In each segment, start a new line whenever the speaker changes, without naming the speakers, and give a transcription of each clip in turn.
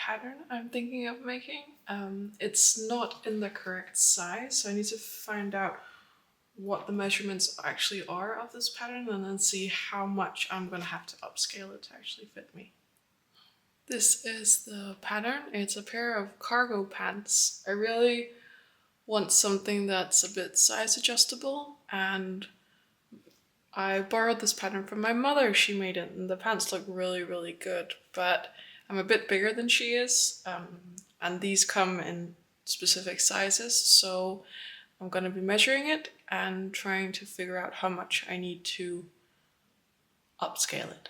pattern I'm thinking of making. It's not in the correct size, so I need to find out what the measurements actually are of this pattern and then see how much I'm going to have to upscale it to actually fit me. This is the pattern. It's a pair of cargo pants. I really want something that's a bit size adjustable, and I borrowed this pattern from my mother. She made it and the pants look really, really good, but I'm a bit bigger than she is, and these come in specific sizes, so I'm going to be measuring it and trying to figure out how much I need to upscale it.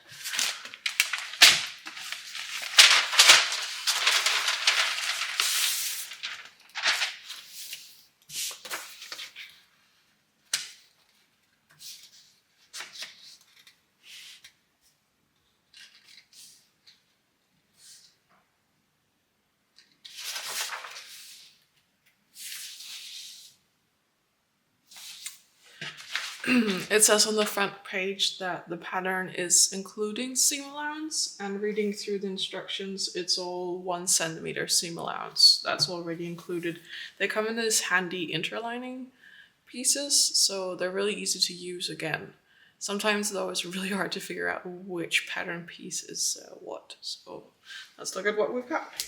It says on the front page that the pattern is including seam allowance, and reading through the instructions, it's all 1 centimeter seam allowance. That's already included. They come in these handy interlining pieces, so they're really easy to use again. Sometimes though it's really hard to figure out which pattern piece is what. So let's look at what we've got.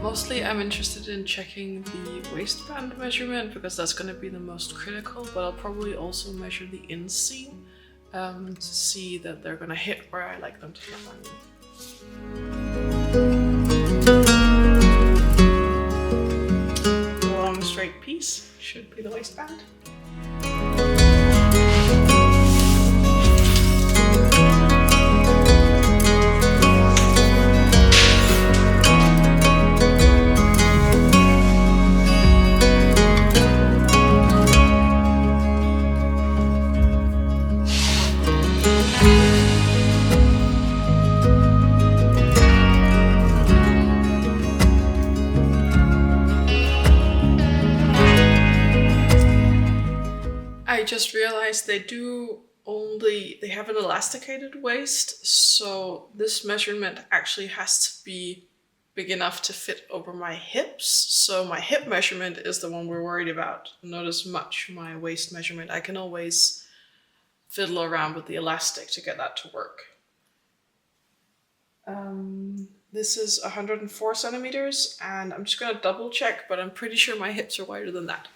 Mostly I'm interested in checking the waistband measurement because that's going to be the most critical, but I'll probably also measure the inseam to see that they're going to hit where I like them to land. A long straight piece should be the waistband. I just realized they have an elasticated waist, so this measurement actually has to be big enough to fit over my hips. So my hip measurement is the one we're worried about, not as much my waist measurement. I can always fiddle around with the elastic to get that to work. This is 104 centimeters, and I'm just gonna double check, but I'm pretty sure my hips are wider than that.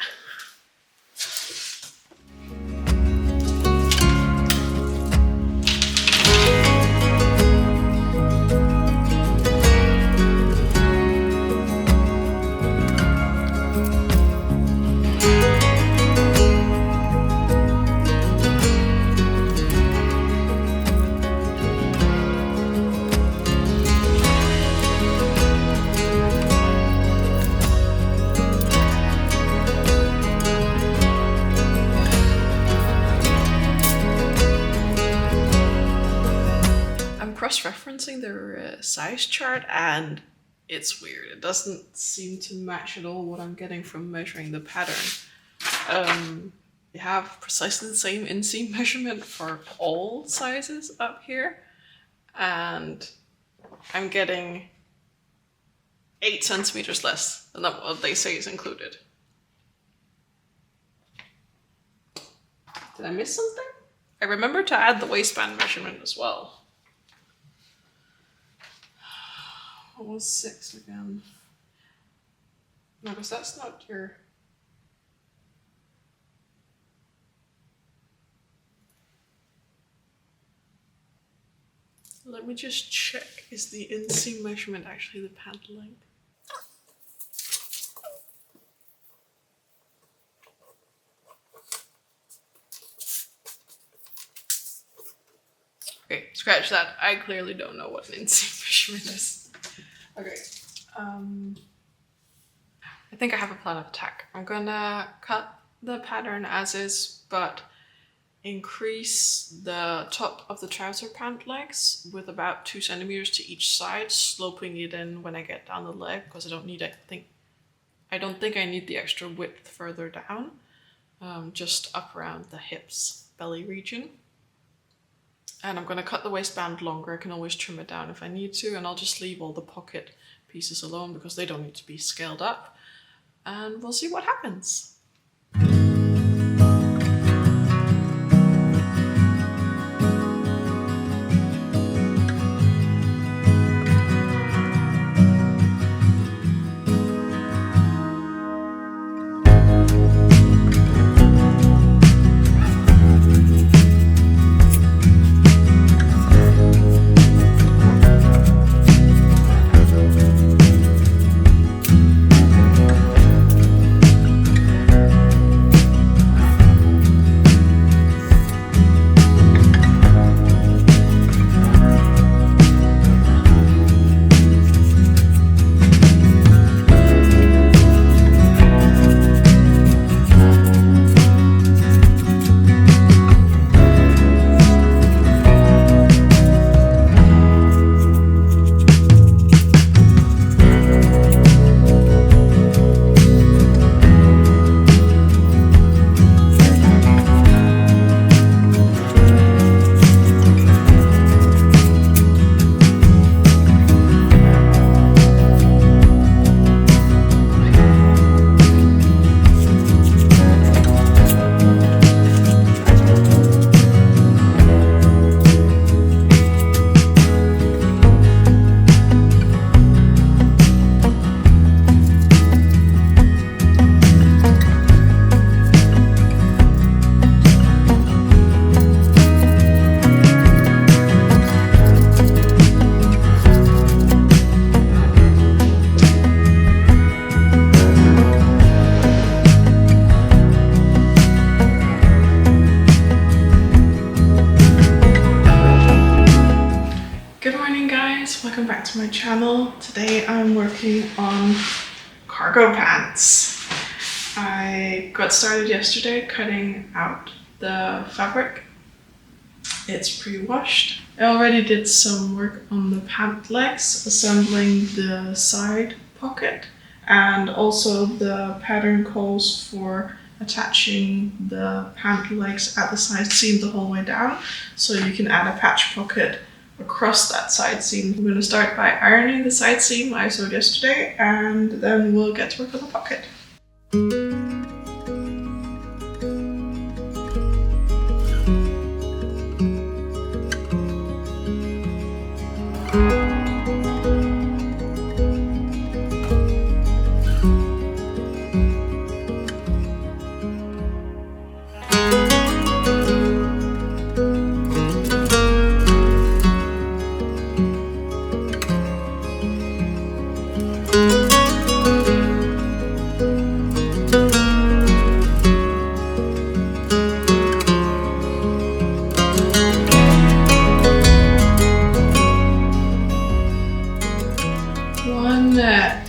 Cross-referencing their size chart, and it's weird. It doesn't seem to match at all what I'm getting from measuring the pattern. You have precisely the same inseam measurement for all sizes up here, and I'm getting 8 centimeters less than what they say is included. Did I miss something? I remember to add the waistband measurement as well. What was 6 again? No, because that's not your... Let me just check. Is the inseam measurement actually the pant length? Okay, scratch that. I clearly don't know what an inseam measurement is. Okay, I think I have a plan of attack. I'm gonna cut the pattern as is, but increase the top of the trouser pant legs with about 2 centimeters to each side, sloping it in when I get down the leg, because I don't think I need the extra width further down, just up around the hips, belly region. And I'm going to cut the waistband longer. I can always trim it down if I need to, and I'll just leave all the pocket pieces alone because they don't need to be scaled up. And we'll see what happens. Welcome back to my channel. Today I'm working on cargo pants. I got started yesterday cutting out the fabric. It's pre-washed. I already did some work on the pant legs, assembling the side pocket, and also the pattern calls for attaching the pant legs at the side seam the whole way down, so you can add a patch pocket across that side seam. I'm going to start by ironing the side seam I sewed yesterday, and then we'll get to work on the pocket.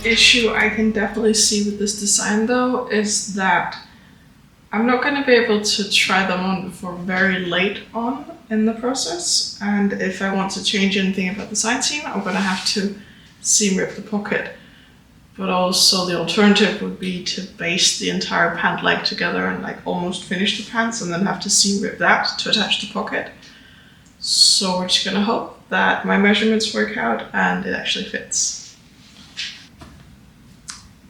Issue I can definitely see with this design though is that I'm not going to be able to try them on before very late on in the process, and if I want to change anything about the side seam I'm going to have to seam rip the pocket. But also the alternative would be to baste the entire pant leg together and like almost finish the pants and then have to seam rip that to attach the pocket. So we're just going to hope that my measurements work out and it actually fits.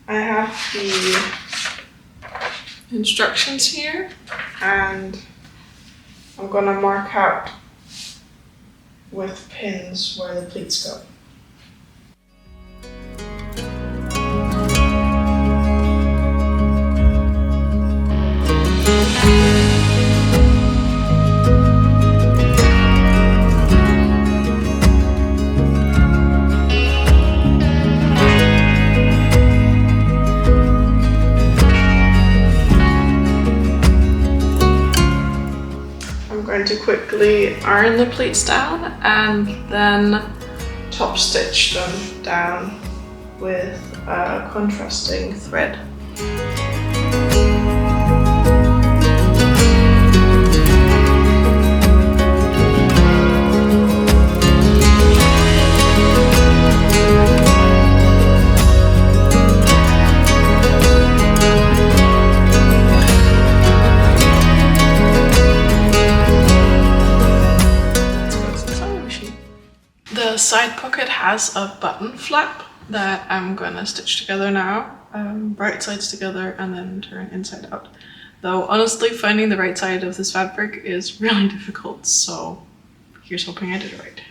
I have the instructions here, and I'm gonna mark out with pins where the pleats go. To quickly iron the pleats down and then top stitch them down with a contrasting thread. side pocket has a button flap that I'm gonna stitch together now, right sides together and then turn inside out. Though honestly, finding the right side of this fabric is really difficult, so here's hoping I did it right.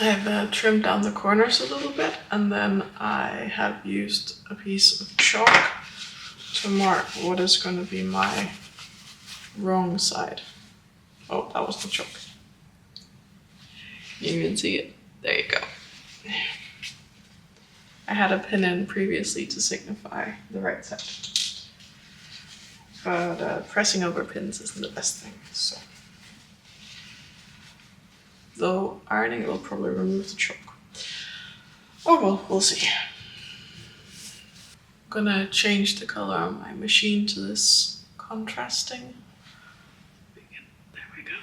I've trimmed down the corners a little bit, and then I have used a piece of chalk to mark what is going to be my wrong side. Oh, that was the chalk. You can see it. There you go. I had a pin in previously to signify the right side. But pressing over pins isn't the best thing, so. Though ironing will probably remove the chalk. Oh well, we'll see. I'm gonna change the color on my machine to this contrasting. There we go.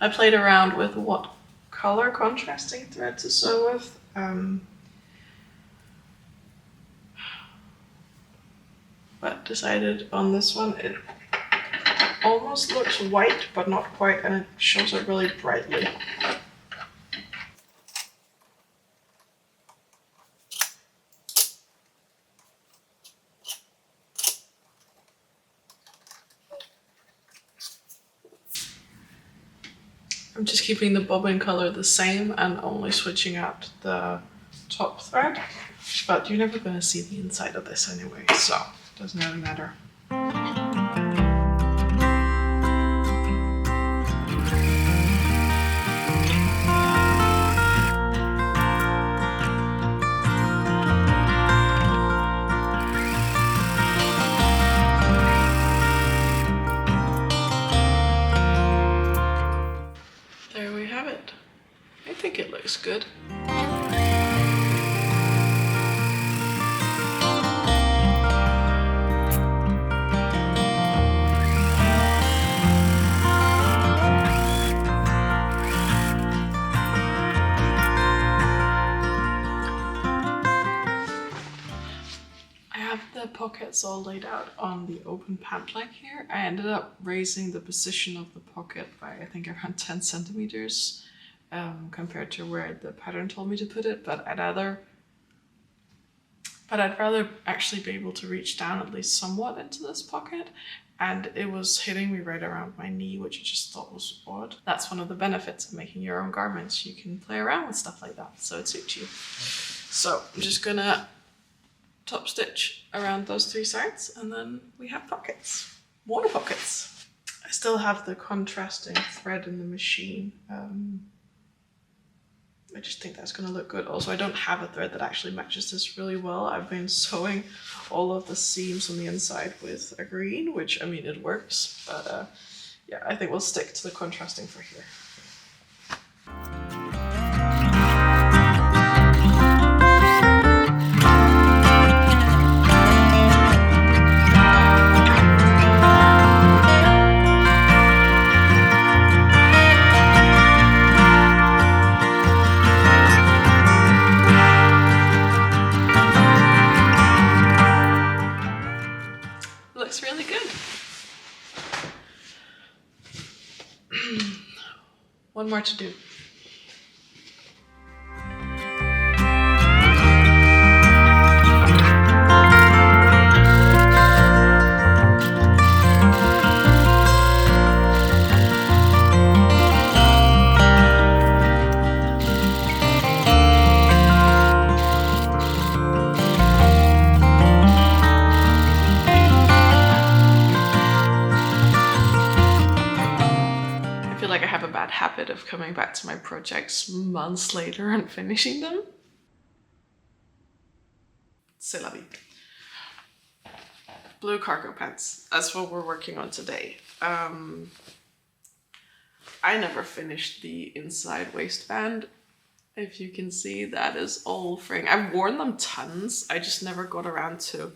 I played around with what color contrasting thread to sew with. But decided on this one. It almost looks white, but not quite, and it shows it really brightly. I'm just keeping the bobbin color the same and only switching out the top thread, but you're never going to see the inside of this anyway, so it doesn't really matter. There we have it. I think it looks good. The pockets all laid out on the open pant leg here. I ended up raising the position of the pocket by I think around 10 centimeters compared to where the pattern told me to put it, but I'd rather actually be able to reach down at least somewhat into this pocket, and it was hitting me right around my knee, which I just thought was odd. That's one of the benefits of making your own garments. You can play around with stuff like that, so it suits you. So I'm just gonna top stitch around those three sides, and then we have pockets, water pockets. I still have the contrasting thread in the machine. I just think that's going to look good. Also, I don't have a thread that actually matches this really well. I've been sewing all of the seams on the inside with a green, which, I mean, it works, but yeah, I think we'll stick to the contrasting for here. one more to do. I feel like I have a bad habit of coming back to my projects months later and finishing them. C'est la vie. Blue cargo pants. That's what we're working on today. I never finished the inside waistband. If you can see, that is all fraying. I've worn them tons. I just never got around to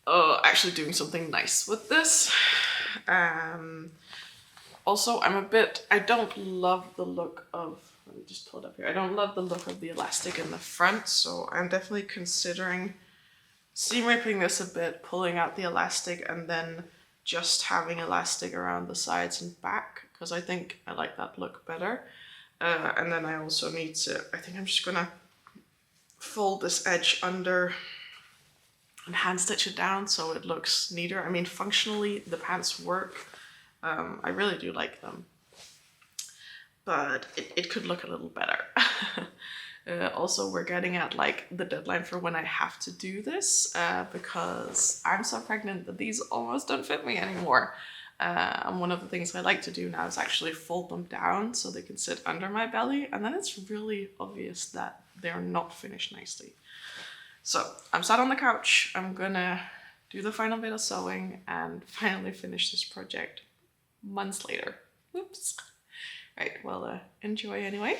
actually doing something nice with this. Also, I don't love the look of, let me just pull it up here. I don't love the look of the elastic in the front, so I'm definitely considering seam ripping this a bit, pulling out the elastic, and then just having elastic around the sides and back, because I think I like that look better. And then I also need to, I think I'm just gonna fold this edge under and hand stitch it down so it looks neater. I mean, functionally, the pants work. I really do like them, but it could look a little better. Also, we're getting at like the deadline for when I have to do this, because I'm so pregnant that these almost don't fit me anymore. And one of the things I like to do now is actually fold them down so they can sit under my belly, and then it's really obvious that they're not finished nicely. So I'm sat on the couch, I'm gonna do the final bit of sewing and finally finish this project months later. Oops. Right, well, enjoy anyway.